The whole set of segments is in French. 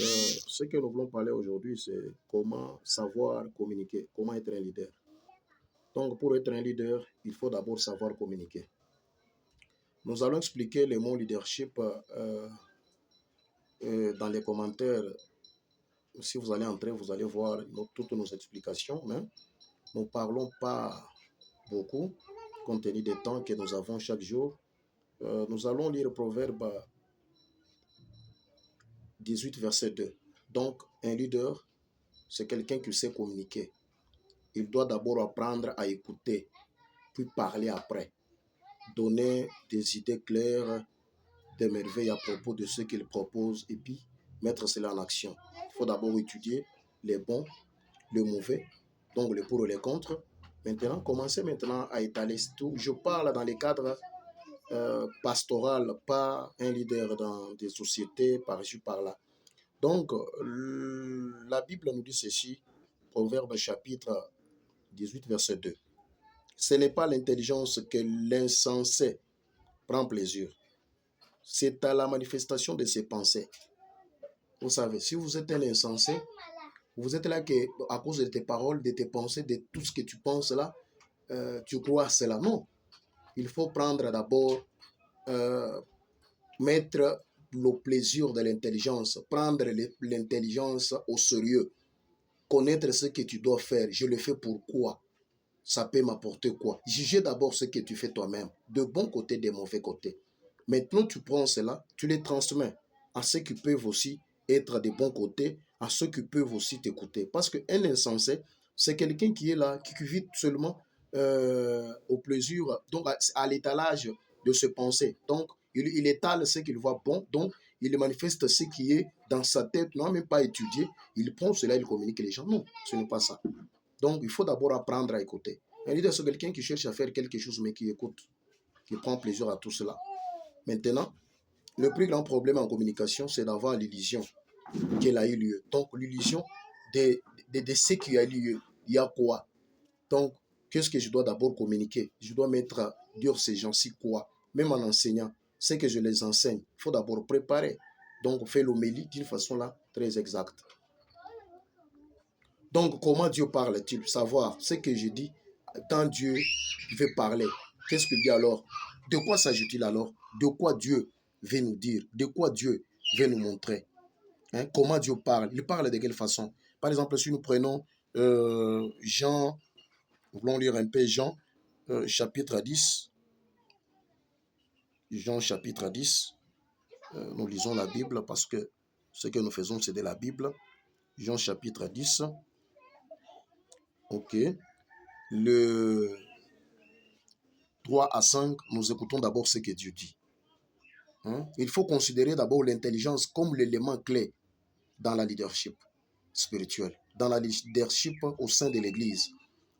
Ce que nous voulons parler aujourd'hui, c'est comment savoir communiquer, comment être un leader. Donc, pour être un leader, il faut d'abord savoir communiquer. Nous allons expliquer le mot leadership dans les commentaires. Si vous allez entrer, vous allez voir toutes nos explications, mais nous ne parlons pas beaucoup, compte tenu des temps que nous avons chaque jour. Nous allons lire Proverbe 18, verset 2. Donc, un leader, c'est quelqu'un qui sait communiquer. Il doit d'abord apprendre à écouter, puis parler après. Donner des idées claires, des merveilles à propos de ce qu'il propose, et puis mettre cela en action. Il faut d'abord étudier les bons, les mauvais, donc les pour et les contre. Maintenant, commencez maintenant à étaler tout. Je parle dans les cadres pastoral, pas un leader dans des sociétés par-ci, par-là. Donc, la Bible nous dit ceci, Proverbe chapitre 18, verset 2. Ce n'est pas l'intelligence que l'insensé prend plaisir. C'est à la manifestation de ses pensées. Vous savez, si vous êtes un insensé, vous êtes là que, à cause de tes paroles, de tes pensées, de tout ce que tu penses là, tu crois à cela. Non. Il faut prendre d'abord, mettre le plaisir de l'intelligence, prendre l'intelligence au sérieux, connaître ce que tu dois faire. Je le fais pourquoi? Ça peut m'apporter quoi? Juger d'abord ce que tu fais toi-même, de bons côtés, de mauvais côtés. Maintenant, tu prends cela, tu les transmets à ceux qui peuvent aussi être de bons côtés, à ceux qui peuvent aussi t'écouter. Parce qu'un insensé, c'est quelqu'un qui est là, qui vit seulement au plaisir, donc à l'étalage de ses pensées. Donc, il étale ce qu'il voit bon, donc il manifeste ce qui est dans sa tête, non même pas étudié. Il prend cela, il communique les gens. Non, ce n'est pas ça. Donc, il faut d'abord apprendre à écouter. Un leader, c'est quelqu'un qui cherche à faire quelque chose, mais qui écoute, qui prend plaisir à tout cela. Maintenant, le plus grand problème en communication, c'est d'avoir l'illusion qu'elle a eu lieu. Donc, l'illusion de ce qui a eu lieu. Il y a quoi? Donc, qu'est-ce que je dois d'abord communiquer? Je dois mettre dur ces gens-ci quoi? Même en enseignant, ce que je les enseigne, il faut d'abord préparer. Donc, faire l'homélie d'une façon là très exacte. Donc, comment Dieu parle-t-il? Savoir ce que je dis quand Dieu veut parler. Qu'est-ce qu'il dit alors? De quoi s'agit-il alors? De quoi Dieu veut nous dire? De quoi Dieu veut nous montrer? Comment Dieu parle? Il parle de quelle façon? Par exemple, si nous prenons Jean, nous voulons lire un peu Jean, chapitre 10. Jean, chapitre 10. Nous lisons la Bible parce que ce que nous faisons, c'est de la Bible. Jean, chapitre 10. Ok. Le 3 à 5, nous écoutons d'abord ce que Dieu dit. Il faut considérer d'abord l'intelligence comme l'élément clé dans la leadership spirituelle, dans la leadership au sein de l'Église.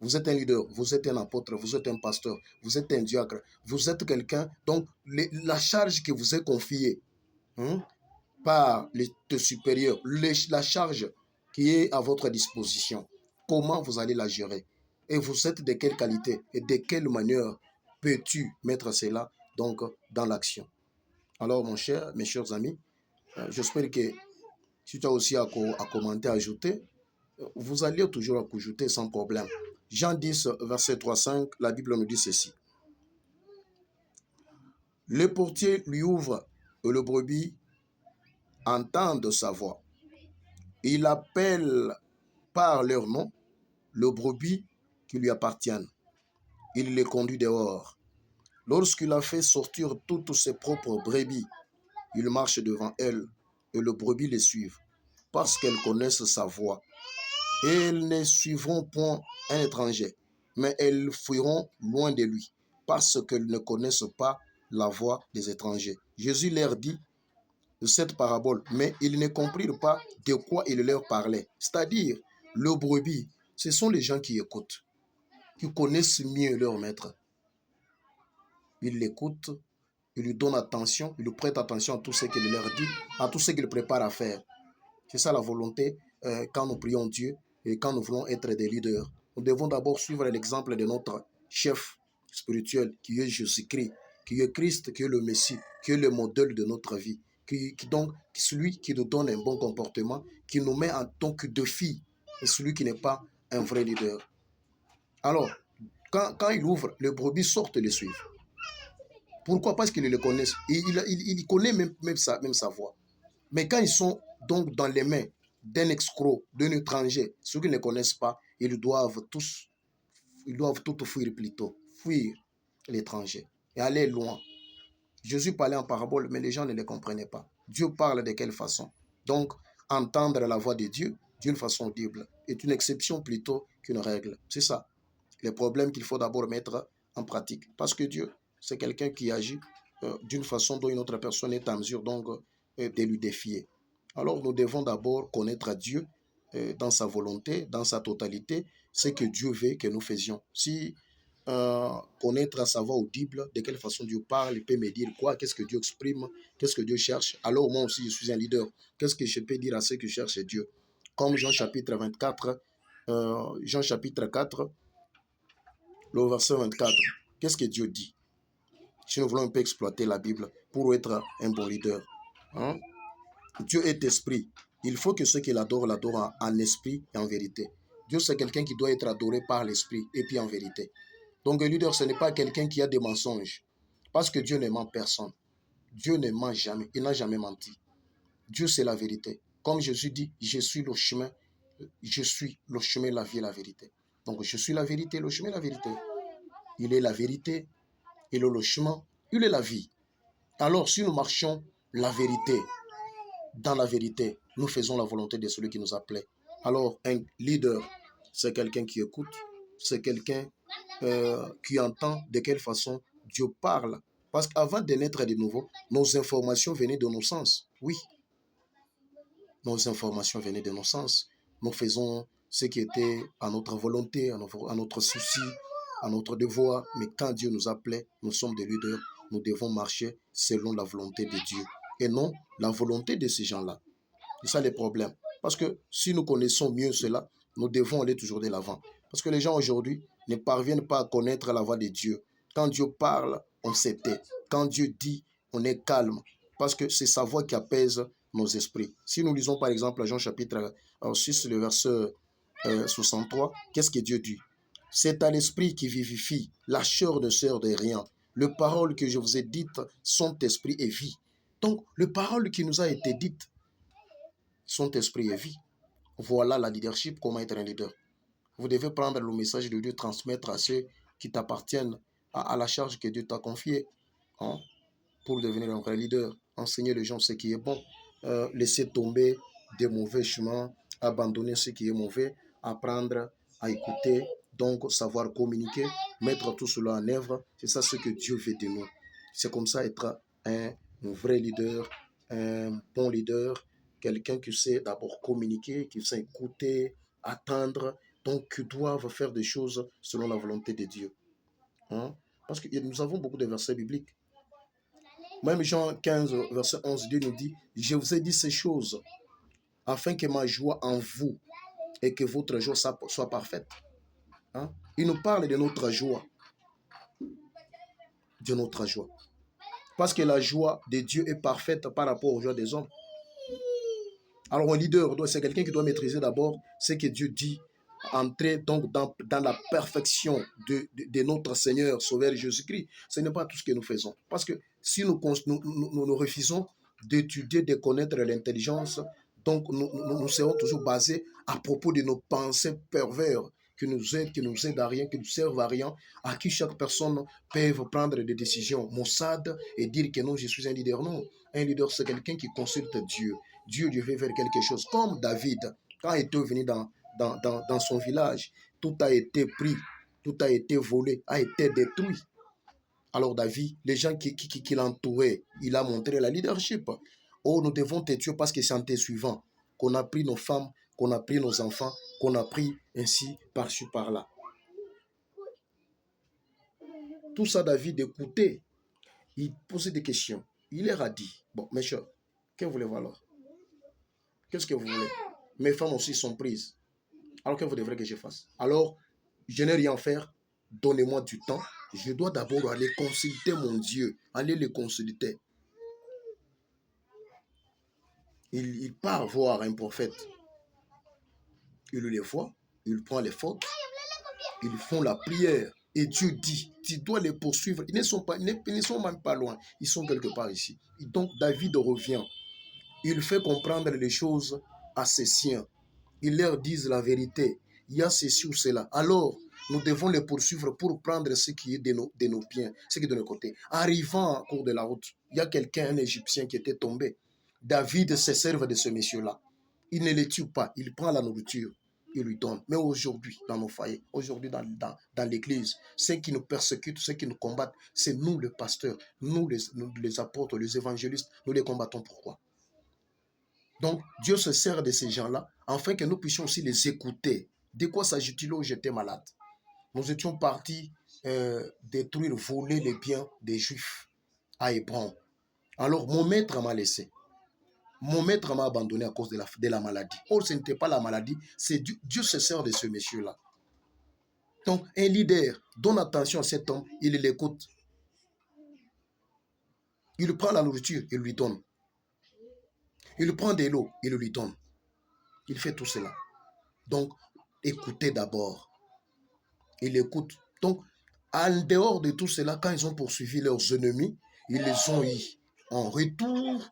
Vous êtes un leader, vous êtes un apôtre, vous êtes un pasteur, vous êtes un diacre, vous êtes quelqu'un, donc la charge que vous est confiée par les supérieurs, la charge qui est à votre disposition, comment vous allez la gérer? Et vous êtes de quelle qualité et de quelle manière peux-tu mettre cela donc dans l'action? Alors mes chers amis, j'espère que si tu as aussi à commenter, à ajouter, vous allez toujours ajouter sans problème. Jean 10, verset 3-5, la Bible nous dit ceci. Le portier lui ouvre et le brebis entend sa voix. Il appelle par leur nom le brebis qui lui appartiennent. Il les conduit dehors. Lorsqu'il a fait sortir toutes ses propres brebis, il marche devant elles et le brebis les suivent parce qu'elles connaissent sa voix. Et elles ne suivront point un étranger, mais elles fuiront loin de lui parce qu'elles ne connaissent pas la voix des étrangers. Jésus leur dit de cette parabole, mais ils ne comprirent pas de quoi il leur parlait. C'est-à-dire, le brebis, ce sont les gens qui écoutent, qui connaissent mieux leur maître. Ils l'écoutent, ils lui donnent attention, ils lui prêtent attention à tout ce qu'il leur dit, à tout ce qu'il prépare à faire. C'est ça la volonté quand nous prions Dieu et quand nous voulons être des leaders. Nous devons d'abord suivre l'exemple de notre chef spirituel qui est Jésus-Christ, qui est Christ, qui est le Messie, qui est le modèle de notre vie. celui qui nous donne un bon comportement, qui nous met en tant que défi, et celui qui n'est pas un vrai leader. Alors, quand il ouvre, les brebis sortent et le suivent. Pourquoi? Parce qu'ils le connaissent. Il connaît même sa voix. Mais quand ils sont donc dans les mains d'un escroc, d'un étranger, ceux qui ne connaissent pas, ils doivent tous fuir plutôt, fuir l'étranger et aller loin. Jésus parlait en parabole, mais les gens ne les comprenaient pas. Dieu parle de quelle façon? Donc, entendre la voix de Dieu d'une façon audible est une exception plutôt qu'une règle. C'est ça, les problèmes qu'il faut d'abord mettre en pratique. Parce que Dieu, c'est quelqu'un qui agit d'une façon dont une autre personne est en mesure donc de lui défier. Alors, nous devons d'abord connaître Dieu dans sa volonté, dans sa totalité, ce que Dieu veut que nous faisions. Si connaître sa voix audible, de quelle façon Dieu parle, il peut me dire quoi, qu'est-ce que Dieu exprime, qu'est-ce que Dieu cherche. Alors moi aussi, je suis un leader. Qu'est-ce que je peux dire à ceux qui cherchent Dieu? Comme Jean chapitre 24, Jean chapitre 4, le verset 24. Qu'est-ce que Dieu dit? Si nous voulons un peu exploiter la Bible pour être un bon leader. Hein? Dieu est esprit. Il faut que ceux qui l'adorent en esprit et en vérité. Dieu, c'est quelqu'un qui doit être adoré par l'esprit et puis en vérité. Donc, un leader, ce n'est pas quelqu'un qui a des mensonges. Parce que Dieu ne ment personne. Dieu ne ment jamais. Il n'a jamais menti. Dieu, c'est la vérité. Comme Jésus dit, je suis le chemin, la vie et la vérité. Donc, je suis la vérité, le chemin et la vérité. Il est la vérité, il est le chemin, il est la vie. Alors, si nous marchons la vérité, dans la vérité, nous faisons la volonté de celui qui nous appelait. Alors, un leader, c'est quelqu'un qui écoute, c'est quelqu'un qui entend de quelle façon Dieu parle. Parce qu'avant de naître de nouveau, nos informations venaient de nos sens. Oui, nos informations venaient de nos sens. Nous faisons ce qui était à notre volonté, à notre souci, à notre devoir. Mais quand Dieu nous appelait, nous sommes des leaders. Nous devons marcher selon la volonté de Dieu et non la volonté de ces gens-là. C'est ça le problème. Parce que si nous connaissons mieux cela, nous devons aller toujours de l'avant. Parce que les gens aujourd'hui ne parviennent pas à connaître la voix de Dieu. Quand Dieu parle, on se tait. Quand Dieu dit, on est calme. Parce que c'est sa voix qui apaise nos esprits. Si nous lisons par exemple Jean chapitre 6, le verset 63, qu'est-ce que Dieu dit? C'est à l'esprit qui vivifie, la chair ne sert de rien. Les paroles que je vous ai dites sont esprit et vie. Donc, les paroles qui nous a été dites sont esprit et vie. Voilà la leadership, comment être un leader. Vous devez prendre le message de Dieu, transmettre à ceux qui t'appartiennent, à la charge que Dieu t'a confiée, hein, pour devenir un vrai leader. Enseigner les gens ce qui est bon, laisser tomber des mauvais chemins, abandonner ce qui est mauvais, apprendre à écouter, donc savoir communiquer, mettre tout cela en œuvre. C'est ça ce que Dieu veut de nous. C'est comme ça être un vrai leader, un bon leader, quelqu'un qui sait d'abord communiquer, qui sait écouter, attendre, donc qui doivent faire des choses selon la volonté de Dieu. Hein? Parce que nous avons beaucoup de versets bibliques. Même Jean 15, verset 11, Dieu nous dit, je vous ai dit ces choses afin que ma joie en vous et que votre joie soit parfaite. Hein? Il nous parle de notre joie. De notre joie. Parce que la joie de Dieu est parfaite par rapport aux joies des hommes. Alors un leader, c'est quelqu'un qui doit maîtriser d'abord ce que Dieu dit, entrer donc dans la perfection de notre Seigneur Sauveur Jésus-Christ. Ce n'est pas tout ce que nous faisons. Parce que si nous refusons d'étudier, de connaître l'intelligence, donc nous serons toujours basés à propos de nos pensées perverses qui nous aident à rien, qui nous servent à rien, à qui chaque personne peut prendre des décisions maussades et dire que non, je suis un leader. Non, un leader, c'est quelqu'un qui consulte Dieu. Dieu veut faire quelque chose. Comme David, quand il était venu dans son village, tout a été pris, tout a été volé, a été détruit. Alors David, les gens qui l'entouraient, il a montré la leadership. Oh, nous devons te tuer parce que c'est en te suivant qu'on a pris nos femmes, qu'on a pris nos enfants, qu'on a pris ainsi par-ci, par-là. Tout ça, David écoutait. Il posait des questions. Il leur a dit, bon, mes chers, que voulez-vous alors? Qu'est-ce que vous voulez? Mes femmes aussi sont prises. Alors que vous devrez que je fasse? Alors, je n'ai rien à faire. Donnez-moi du temps. Je dois d'abord aller consulter mon Dieu. Aller le consulter. Il part voir un prophète. Il les voit, il prend les fautes, ils font la prière. Et Dieu dit, tu dois les poursuivre. Ils ne sont même pas loin. Ils sont quelque part ici. Et donc David revient. Il fait comprendre les choses à ses siens. Il leur dit la vérité. Il y a ceci ou cela. Alors, nous devons les poursuivre pour prendre ce qui est de nos biens, ce qui est de nos côtés. Arrivant en cours de la route, il y a quelqu'un, un Égyptien qui était tombé. David se serve de ce monsieur-là. Il ne le tue pas. Il prend la nourriture. Il lui donne. Mais aujourd'hui, dans nos foyers, aujourd'hui dans l'église, ceux qui nous persécutent, ceux qui nous combattent, c'est nous les pasteurs, nous les apôtres, les évangélistes, nous les combattons. Pourquoi? Donc, Dieu se sert de ces gens-là afin que nous puissions aussi les écouter. De quoi s'agit-il où j'étais malade? Nous étions partis détruire, voler les biens des Juifs à Hébron. Alors, mon maître m'a laissé. Mon maître m'a abandonné à cause de la maladie. Or, ce n'était pas la maladie, c'est Dieu se sert de ce monsieur-là. Donc, un leader donne attention à cet homme, il l'écoute. Il prend la nourriture, il lui donne. Il prend de l'eau, il lui donne. Il fait tout cela. Donc, écoutez d'abord. Il écoute. Donc, en dehors de tout cela, quand ils ont poursuivi leurs ennemis, ils les ont eu. En retour,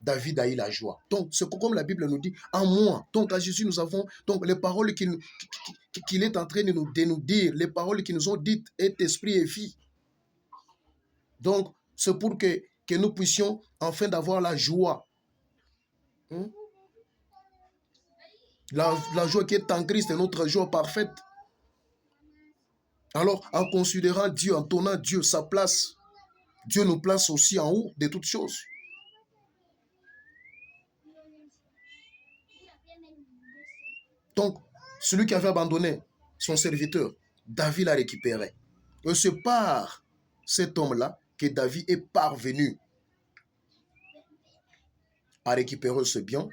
David a eu la joie. Donc, c'est comme la Bible nous dit, en moi. Donc, à Jésus, nous avons donc les paroles qu'il est en train de nous dire, les paroles qui nous ont dites, est esprit et vie. Donc, c'est pour que nous puissions enfin d'avoir la joie. La joie qui est en Christ est notre joie parfaite. Alors, en considérant Dieu, en donnant Dieu sa place, Dieu nous place aussi en haut de toutes choses. Donc, celui qui avait abandonné son serviteur, David l'a récupéré. Et c'est par cet homme-là que David est parvenu à récupérer ce bien,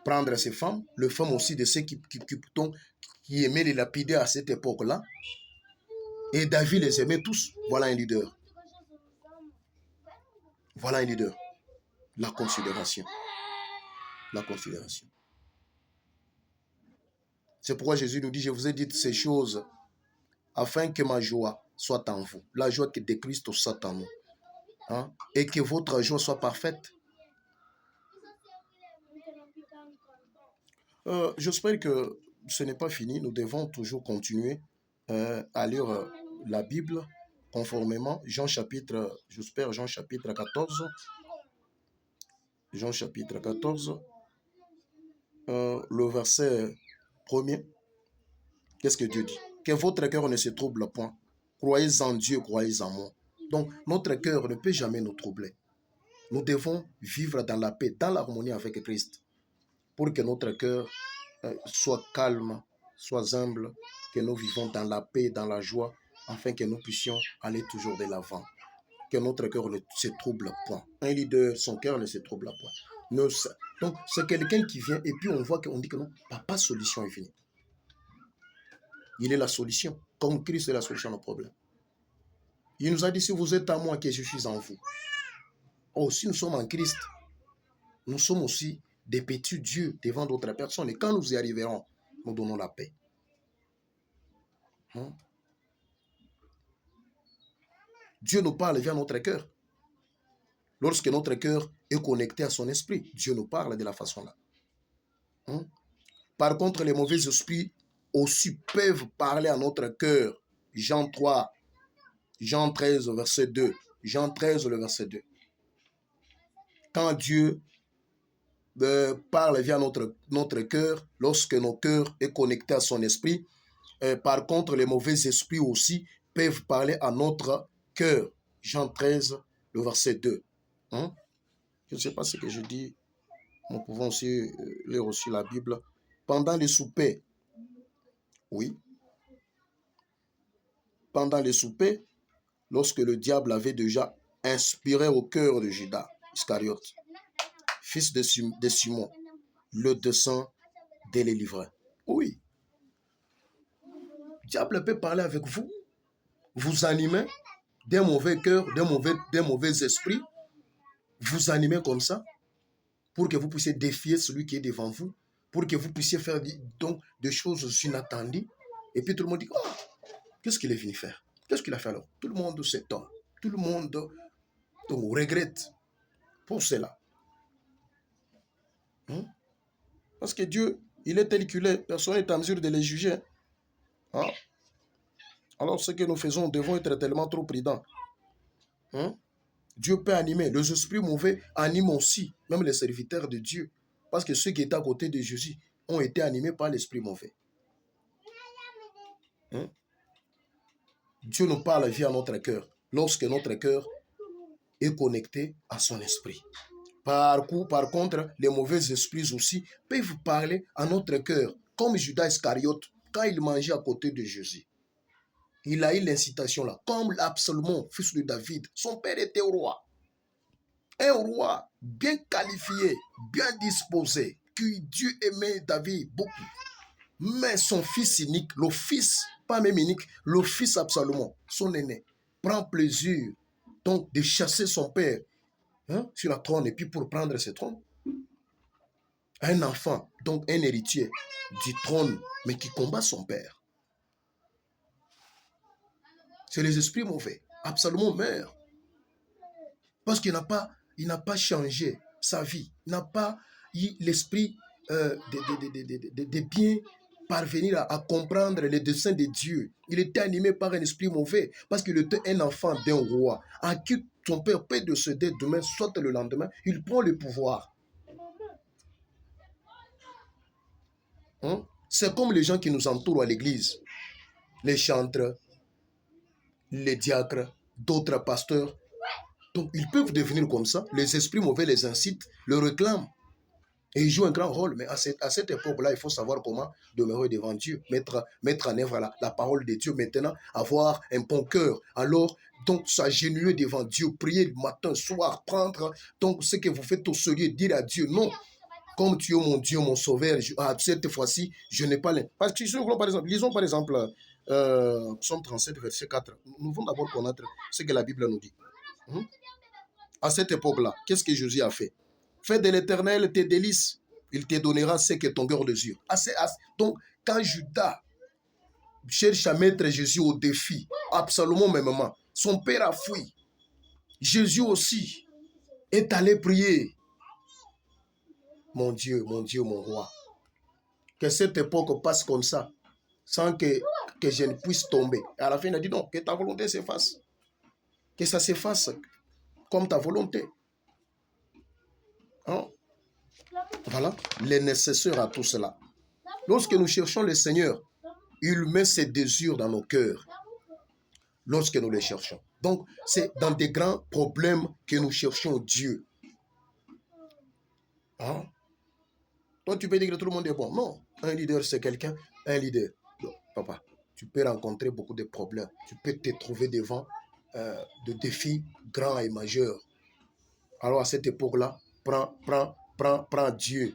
prendre ses femmes, les femmes aussi de ceux qui aimaient les lapider à cette époque-là. Et David les aimait tous. Voilà un leader. Voilà un leader. La considération. La considération. C'est pourquoi Jésus nous dit, je vous ai dit ces choses afin que ma joie soit en vous. La joie de Christ soit en nous. Hein? Et que votre joie soit parfaite. J'espère que ce n'est pas fini. Nous devons toujours continuer à lire la Bible conformément. Jean chapitre 14. Jean chapitre 14. Le verset 1er. Qu'est-ce que Dieu dit? Que votre cœur ne se trouble point. Croyez en Dieu, croyez en moi. Donc, notre cœur ne peut jamais nous troubler. Nous devons vivre dans la paix, dans l'harmonie avec Christ, pour que notre cœur soit calme, soit humble, que nous vivons dans la paix, dans la joie, afin que nous puissions aller toujours de l'avant. Que notre cœur ne se trouble point. Un leader, son cœur ne se trouble point. Donc, c'est quelqu'un qui vient et puis on voit qu'on dit que non, pas de solution est finie. Il est la solution. Comme Christ est la solution au problème. Il nous a dit, si vous êtes à moi, que je suis en vous. Oh, si nous sommes en Christ, nous sommes aussi des petits dieux devant d'autres personnes. Et quand nous y arriverons, nous donnons la paix. Dieu nous parle via notre cœur. Lorsque notre cœur est connecté à son esprit, Dieu nous parle de la façon-là. Par contre, les mauvais esprits aussi peuvent parler à notre cœur. Jean 3, Jean 13, verset 2. Jean 13, le verset 2. Quand Dieu parle via notre cœur, lorsque nos cœurs est connecté à son esprit, par contre, les mauvais esprits aussi peuvent parler à notre cœur. Jean 13, le verset 2. Je ne sais pas ce que je dis. Nous pouvons aussi lire aussi la Bible. Pendant les soupers, oui. Pendant les soupers, lorsque le diable avait déjà inspiré au cœur de Judas Iscariote, fils de Simon, le dessein de les livrer. Oui. Le diable peut parler avec vous, vous animer d'un mauvais cœur, d'un mauvais esprit, vous animer comme ça. pour que vous puissiez défier celui qui est devant vous, pour que vous puissiez faire donc des choses inattendues. Et puis tout le monde dit, oh, qu'est-ce qu'il est venu faire? Qu'est-ce qu'il a fait alors? Tout le monde s'étonne. Tout le monde donc, regrette pour cela. Parce que Dieu, il est tel qu'il est. Personne n'est en mesure de les juger. Hein? Alors ce que nous faisons, nous devons être tellement trop prudents. Dieu peut animer. Les esprits mauvais animent aussi, même les serviteurs de Dieu. Parce que ceux qui étaient à côté de Jésus ont été animés par l'esprit mauvais. Dieu nous parle via notre cœur. Lorsque notre cœur est connecté à son esprit. Par contre, les mauvais esprits aussi peuvent parler à notre cœur. Comme Judas Iscariote, quand il mangeait à côté de Jésus. Il a eu l'incitation là. Comme Absalom, fils de David, son père était roi. Un roi bien qualifié, bien disposé, que Dieu aimait David beaucoup. Mais son fils unique, le fils, pas même unique, le fils Absalom, son aîné, prend plaisir donc de chasser son père sur la trône et puis pour prendre ce trône. Un enfant, donc un héritier du trône, mais qui combat son père. C'est les esprits mauvais. Absalom meurt. Parce qu'il n'a pas changé sa vie. Il n'a pas eu l'esprit de bien parvenir à comprendre les desseins de Dieu. Il était animé par un esprit mauvais parce qu'il était un enfant d'un roi à qui son père peut décéder demain, soit le lendemain, il prend le pouvoir. C'est comme les gens qui nous entourent à l'église. Les chantres, les diacres, d'autres pasteurs. Donc, ils peuvent devenir comme ça. Les esprits mauvais les incitent, le réclament. Et ils jouent un grand rôle. Mais à cette époque-là, il faut savoir comment demeurer devant Dieu, mettre en œuvre la parole de Dieu. Maintenant, avoir un bon cœur. Alors, donc, s'agenouiller devant Dieu, prier le matin, soir, prendre donc ce que vous faites au sérieux, dire à Dieu, non, comme tu es mon Dieu, mon sauveur, cette fois-ci, je n'ai pas l'impression. Parce que lisons par exemple, Psaume 37, verset 4. Nous devons d'abord connaître ce que la Bible nous dit. À cette époque-là, qu'est-ce que Jésus a fait? Fais de l'Éternel tes délices, il te donnera ce que ton cœur désire. Donc, quand Judas cherche à mettre Jésus au défi, Absalom mêmement, son père a fui. Jésus aussi est allé prier. Mon Dieu, mon roi. Que cette époque passe comme ça, sans que je ne puisse tomber. Et à la fin, il a dit non, que ta volonté s'efface. Que ça s'efface comme ta volonté. Voilà, les nécessaires à tout cela. Lorsque nous cherchons le Seigneur, il met ses désirs dans nos cœurs. Lorsque nous les cherchons. Donc, c'est dans des grands problèmes que nous cherchons Dieu. Toi, tu peux dire que tout le monde est bon. Non, un leader, c'est quelqu'un, un leader. Donc, papa, tu peux rencontrer beaucoup de problèmes. Tu peux te trouver devant de défis grands et majeurs. Alors, à cette époque-là, prends Dieu.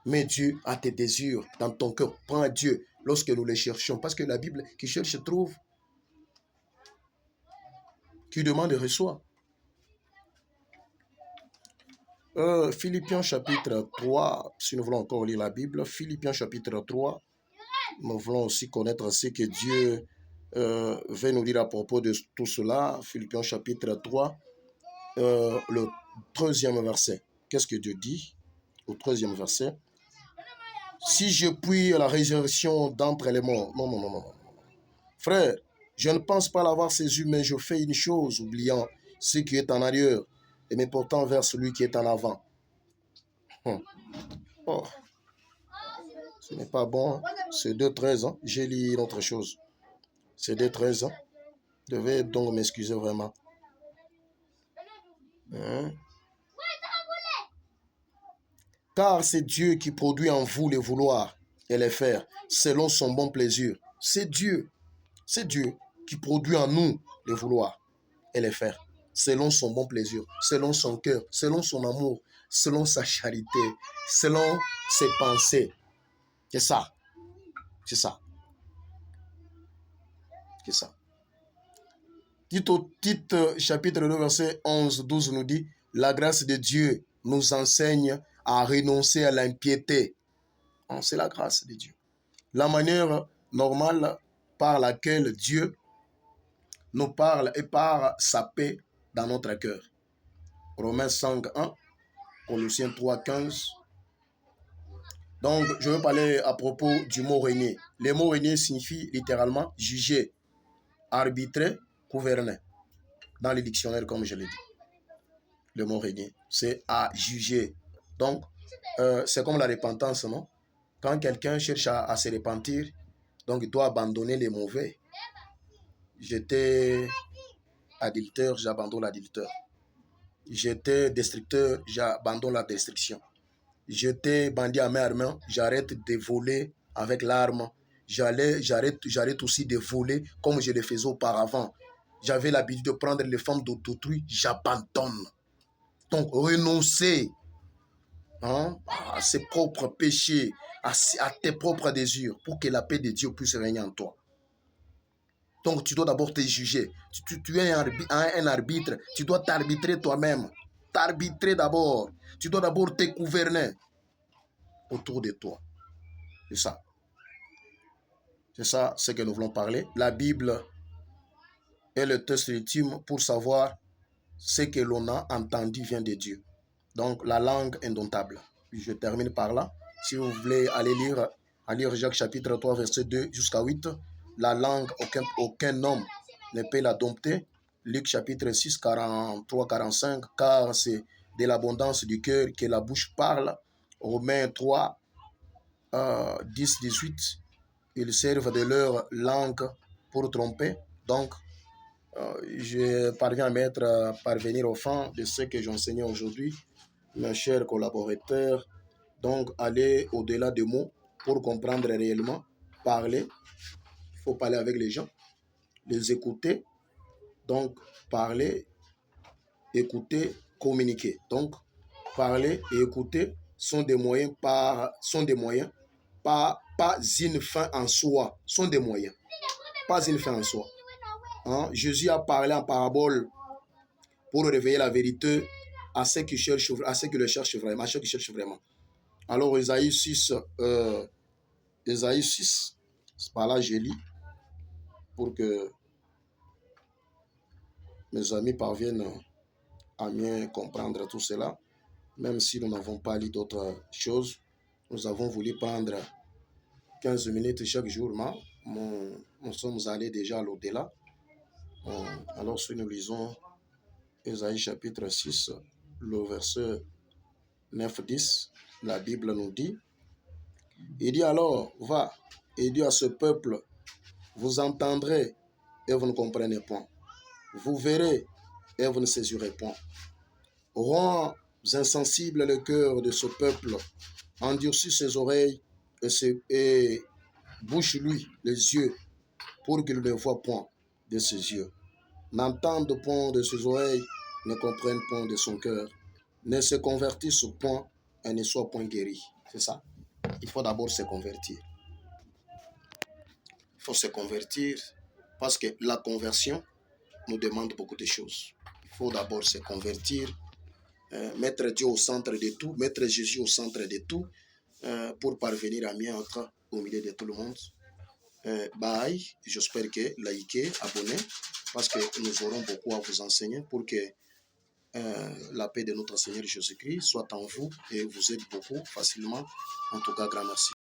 Mets Dieu à tes désirs dans ton cœur. Prends Dieu lorsque nous les cherchons. Parce que la Bible, qui cherche, trouve. Qui demande, reçoit. Philippiens chapitre 3, si nous voulons encore lire la Bible, Philippiens chapitre 3, nous voulons aussi connaître ce que Dieu veut nous dire à propos de tout cela. Philippiens chapitre 3, le 13e verset. Qu'est-ce que Dieu dit au 13e verset? Si je puis la résurrection d'entre les morts. Non. Frère, je ne pense pas l'avoir saisi, mais je fais une chose, oubliant ce qui est en arrière et me portant vers celui qui est en avant. Oh, ce n'est pas bon. C'est 2:13 ans. J'ai lu une autre chose. C'est 2:13 ans. Je devais donc m'excuser vraiment. Car c'est Dieu qui produit en vous les vouloir et les faire selon son bon plaisir. C'est Dieu qui produit en nous les vouloir et les faire selon son bon plaisir, selon son cœur, selon son amour, selon sa charité, selon ses pensées. C'est ça. C'est ça. Tite chapitre 2, verset 11-12 nous dit, La grâce de Dieu nous enseigne à renoncer à l'impiété. C'est la grâce de Dieu. La manière normale par laquelle Dieu nous parle et par sa paix dans notre cœur. Romains 5, 1, Colossiens 3, 15. Donc, je veux parler à propos du mot régner. Le mot régner signifie littéralement juger, arbitrer, gouverner. Dans les dictionnaires, comme je l'ai dit. Le mot régner, c'est à juger. Donc, c'est comme la repentance, non? Quand quelqu'un cherche à se repentir, donc il doit abandonner les mauvais. J'étais adultère, j'abandonne l'adultère. J'étais destructeur, j'abandonne la destruction. J'étais bandit à main armée, j'arrête de voler avec l'arme. J'arrête aussi de voler comme je le faisais auparavant. J'avais l'habitude de prendre les femmes d'autrui, j'abandonne. Donc, renoncer à ses propres péchés, à tes propres désirs, pour que la paix de Dieu puisse régner en toi. Donc, tu dois d'abord te juger. Tu es un arbitre. Tu dois t'arbitrer toi-même. T'arbitrer d'abord. Tu dois d'abord te gouverner autour de toi. C'est ça. C'est ça ce que nous voulons parler. La Bible est le test ultime pour savoir ce que l'on a entendu vient de Dieu. Donc, la langue indomptable. Je termine par là. Si vous voulez aller lire Jacques chapitre 3, verset 2 jusqu'à 8, la langue, aucun homme ne peut la dompter. Luc chapitre 6, 43, 45, car c'est de l'abondance du cœur que la bouche parle. Romains 3, 10, 18, ils servent de leur langue pour tromper. Donc, je parviens à parvenir au fond de ce que j'enseignais aujourd'hui, mes chers collaborateurs. Donc, aller au-delà des mots pour comprendre réellement, parler. Il faut parler avec les gens, les écouter. Donc, parler, écouter, communiquer. Donc, parler et écouter sont des moyens, pas une fin en soi. Sont des moyens, pas une fin en soi. Jésus a parlé en parabole pour réveiller la vérité à ceux qui le cherchent vraiment, à ceux qui cherchent vraiment. Alors, Ésaïe 6, par là, je lis pour que mes amis parviennent à mieux comprendre tout cela. Même si nous n'avons pas lu d'autres choses, nous avons voulu prendre 15 minutes chaque jour, mais nous sommes allés déjà à l'au-delà. Alors, si nous lisons Ésaïe chapitre 6, le verset 9-10, la Bible nous dit, il dit alors, va, et dit à ce peuple, vous entendrez et vous ne comprenez point. Vous verrez et vous ne saisirez point. Rends insensible le cœur de ce peuple, endurcis ses oreilles et bouche-lui les yeux pour qu'il ne voie point de ses yeux, n'entende point de ses oreilles, ne comprenne point de son cœur, ne se convertisse point et ne soit point guéri. C'est ça. Il faut d'abord se convertir. Il faut se convertir parce que la conversion nous demande beaucoup de choses. Il faut d'abord se convertir, mettre Dieu au centre de tout, mettre Jésus au centre de tout pour parvenir à mieux être au milieu de tout le monde. Bye, j'espère que likez, abonnez parce que nous aurons beaucoup à vous enseigner pour que la paix de notre Seigneur Jésus-Christ soit en vous et vous aide beaucoup facilement. En tout cas, grand merci.